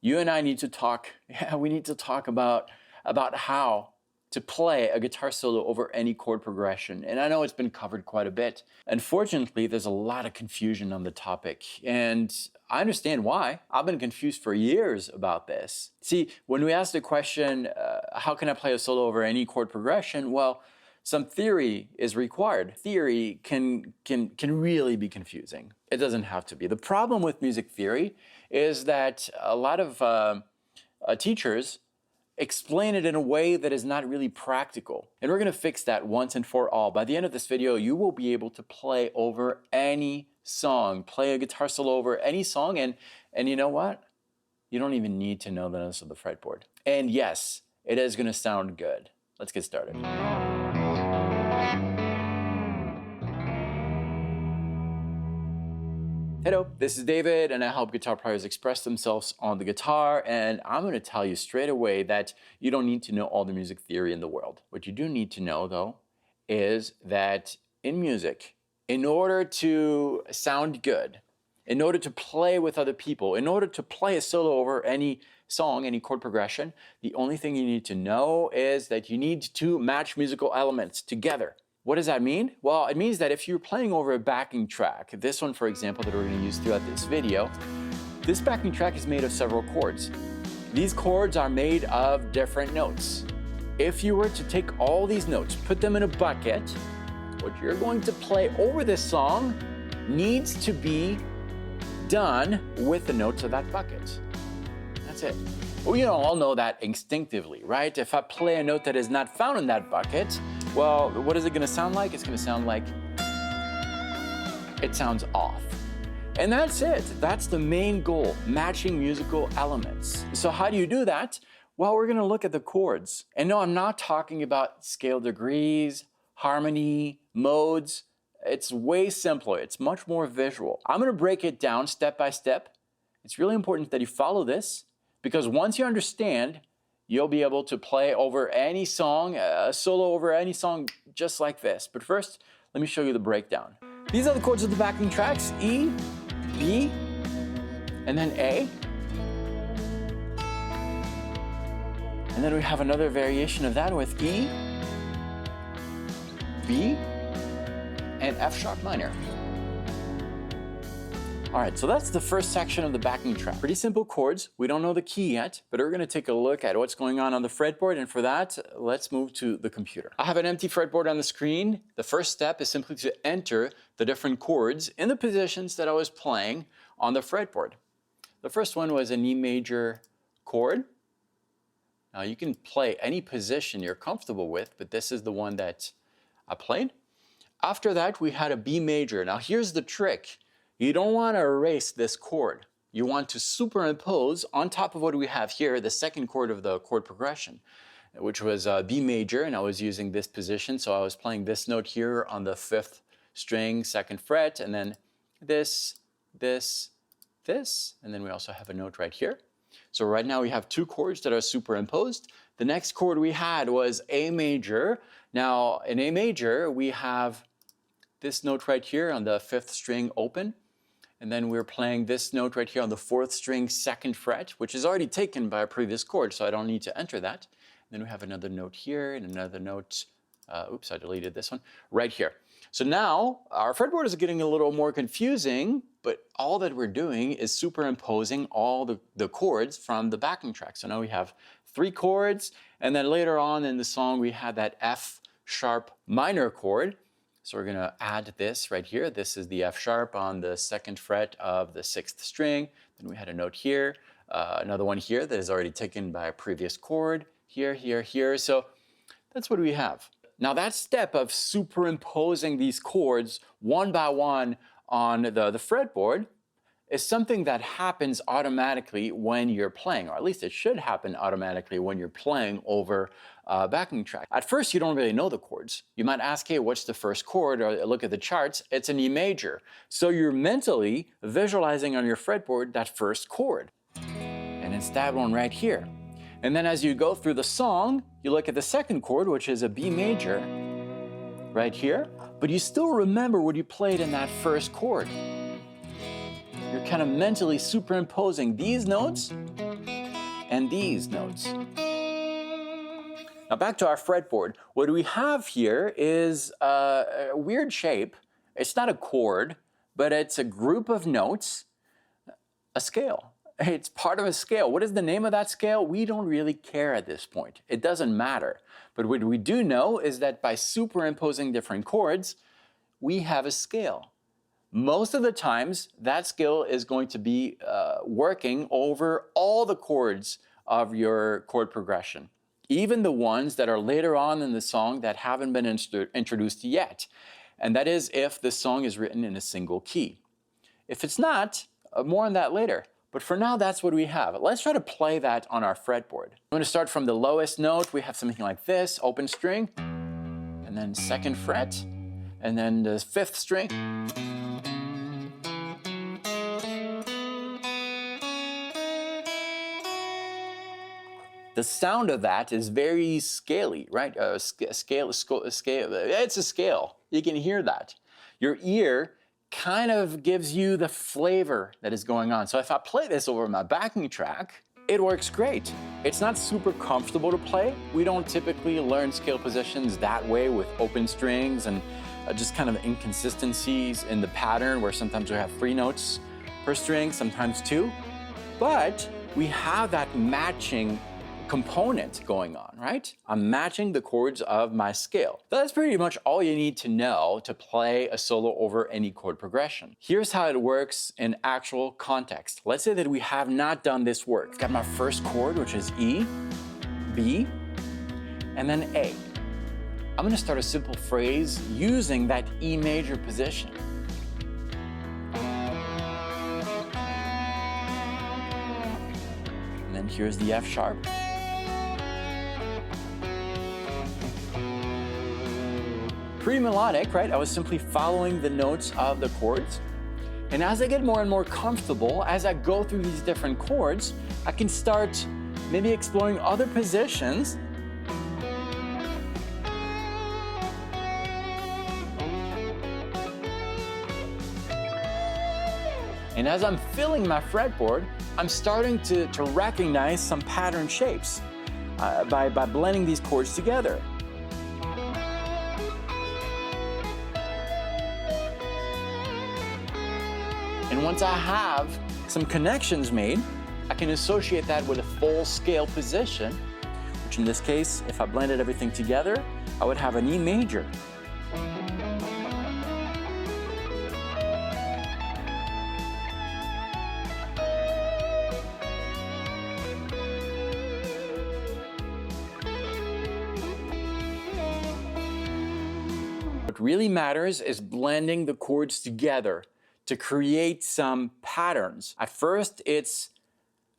you and I need to talk, we need to talk about how to play a guitar solo over any chord progression. And I know it's been covered quite a bit. Unfortunately, there's a lot of confusion on the topic. And I understand why. I've been confused for years about this. See, when we ask the question, how can I play a solo over any chord progression? Well, some theory is required. Theory can really be confusing. It doesn't have to be. The problem with music theory is that a lot of teachers explain it in a way that is not really practical. And we're gonna fix that once and for all. By the end of this video, you will be able to play over any song, play a guitar solo over any song, and you know what? You don't even need to know the notes of the fretboard. And yes, it is gonna sound good. Let's get started. Hello, this is David, and I help guitar players express themselves on the guitar, and I'm going to tell you straight away that you don't need to know all the music theory in the world. What you do need to know, though, is that in music, in order to sound good, in order to play with other people, in order to play a solo over any song, any chord progression, the only thing you need to know is that you need to match musical elements together. What does that mean? Well, it means that if you're playing over a backing track, this one, for example, that we're going to use throughout this video, this backing track is made of several chords. These chords are made of different notes. If you were to take all these notes, put them in a bucket, what you're going to play over this song needs to be done with the notes of that bucket. That's it. Well, you all know that instinctively, right? If I play a note that is not found in that bucket, well, what is it going to sound like? It's going to sound like it sounds off. And that's it. That's the main goal, matching musical elements. So how do you do that? Well, we're going to look at the chords. And no, I'm not talking about scale degrees, harmony, modes. It's way simpler. It's much more visual. I'm going to break it down step by step. It's really important that you follow this, because once you understand, you'll be able to play over any song, a solo over any song just like this. But first, let me show you the breakdown. These are the chords of the backing tracks: E, B, and then A. And then we have another variation of that with E, B, and F sharp minor. All right, so that's the first section of the backing track. Pretty simple chords. We don't know the key yet, but we're going to take a look at what's going on the fretboard, and for that, let's move to the computer. I have an empty fretboard on the screen. The first step is simply to enter the different chords in the positions that I was playing on the fretboard. The first one was an E major chord. Now you can play any position you're comfortable with, but this is the one that I played. After that, we had a B major. Now here's the trick. You don't want to erase this chord. You want to superimpose on top of what we have here, the second chord of the chord progression, which was B major, and I was using this position. So I was playing this note here on the 5th string, 2nd fret, and then this, and then we also have a note right here. So right now we have two chords that are superimposed. The next chord we had was A major. Now in A major, we have this note right here on the 5th string open. And then we're playing this note right here on the 4th string, 2nd fret, which is already taken by a previous chord, so I don't need to enter that. And then we have another note here and another note, oops, I deleted this one, right here. So now our fretboard is getting a little more confusing, but all that we're doing is superimposing all the chords from the backing track. So now we have 3 chords, and then later on in the song we had that F sharp minor chord. So we're going to add this right here. This is the F sharp on the 2nd fret of the 6th string. Then we had a note here, another one here that is already taken by a previous chord, here, here, here. So that's what we have. Now that step of superimposing these chords one by one on the fretboard is something that happens automatically when you're playing, or at least it should happen automatically when you're playing over a backing track. At first, you don't really know the chords. You might ask, hey, what's the first chord? Or look at the charts, it's an E major. So you're mentally visualizing on your fretboard that first chord. And it's that one right here. And then as you go through the song, you look at the second chord, which is a B major, right here, but you still remember what you played in that first chord. You're kind of mentally superimposing these notes and these notes. Now back to our fretboard. What we have here is a weird shape. It's not a chord, but it's a group of notes, a scale. It's part of a scale. What is the name of that scale? We don't really care at this point. It doesn't matter. But what we do know is that by superimposing different chords, we have a scale. Most of the times, that scale is going to be working over all the chords of your chord progression, even the ones that are later on in the song that haven't been introduced yet. And that is if the song is written in a single key. If it's not, more on that later. But for now, that's what we have. Let's try to play that on our fretboard. I'm going to start from the lowest note. We have something like this, open string, and then second fret, and then the fifth string. The sound of that is very scaly, right? Scale. It's a scale. You can hear that. Your ear kind of gives you the flavor that is going on. So if I play this over my backing track, it works great. It's not super comfortable to play. We don't typically learn scale positions that way with open strings and just kind of inconsistencies in the pattern where sometimes we have 3 notes per string, sometimes 2. But we have that matching component going on, right? I'm matching the chords of my scale. That's pretty much all you need to know to play a solo over any chord progression. Here's how it works in actual context. Let's say that we have not done this work. I've got my first chord, which is E, B, and then A. I'm gonna start a simple phrase using that E major position. And then here's the F sharp. Pretty melodic, right? I was simply following the notes of the chords. And as I get more and more comfortable, as I go through these different chords, I can start maybe exploring other positions. And as I'm filling my fretboard, I'm starting to recognize some pattern shapes by blending these chords together. And once I have some connections made, I can associate that with a full scale position, which in this case, if I blended everything together, I would have an E major. What really matters is blending the chords together to create some patterns. At first, it's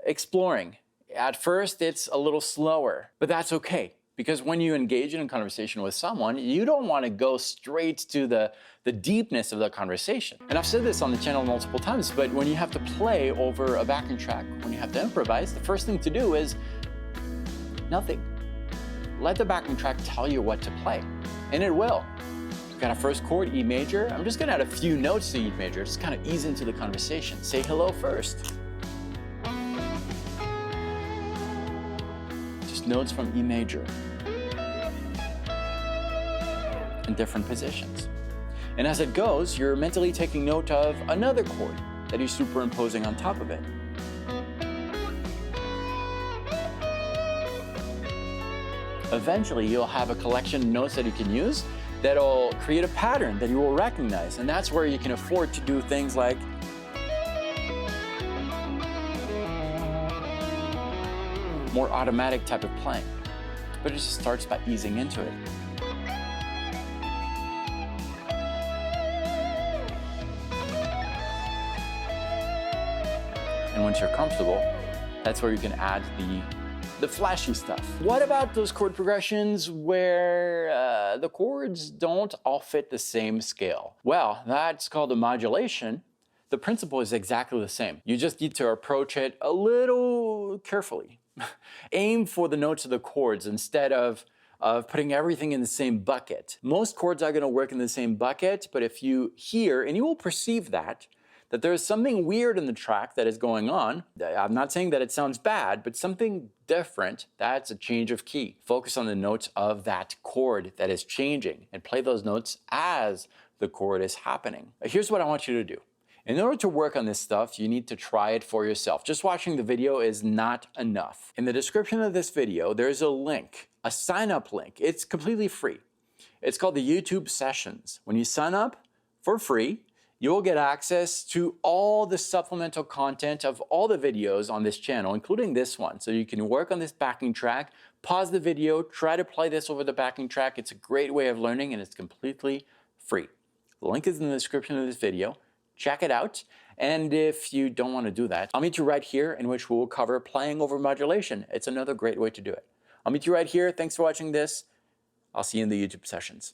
exploring. At first, it's a little slower, but that's okay. Because when you engage in a conversation with someone, you don't want to go straight to the deepness of the conversation. And I've said this on the channel multiple times, but when you have to play over a backing track, when you have to improvise, the first thing to do is nothing. Let the backing track tell you what to play, and it will. Got a first chord, E major. I'm just gonna add a few notes to E major, just kind of ease into the conversation. Say hello first. Just notes from E major in different positions. And as it goes, you're mentally taking note of another chord that you're superimposing on top of it. Eventually, you'll have a collection of notes that you can use that'll create a pattern that you will recognize. And that's where you can afford to do things like more automatic type of playing. But it just starts by easing into it. And once you're comfortable, that's where you can add the flashy stuff. What about those chord progressions where the chords don't all fit the same scale? Well, that's called a modulation. The principle is exactly the same. You just need to approach it a little carefully. Aim for the notes of the chords instead of putting everything in the same bucket. Most chords are gonna work in the same bucket, but if you hear, and you will perceive that that there is something weird in the track that is going on. I'm not saying that it sounds bad, but something different. That's a change of key. Focus on the notes of that chord that is changing and play those notes as the chord is happening. Here's what I want you to do. In order to work on this stuff, you need to try it for yourself. Just watching the video is not enough. In the description of this video, there's a link, a sign-up link. It's completely free. It's called the YouTube Sessions. When you sign up for free, you'll get access to all the supplemental content of all the videos on this channel, including this one. So you can work on this backing track, pause the video, try to play this over the backing track. It's a great way of learning and it's completely free. The link is in the description of this video. Check it out. And if you don't want to do that, I'll meet you right here, in which we will cover playing over modulation. It's another great way to do it. I'll meet you right here. Thanks for watching this. I'll see you in the YouTube sessions.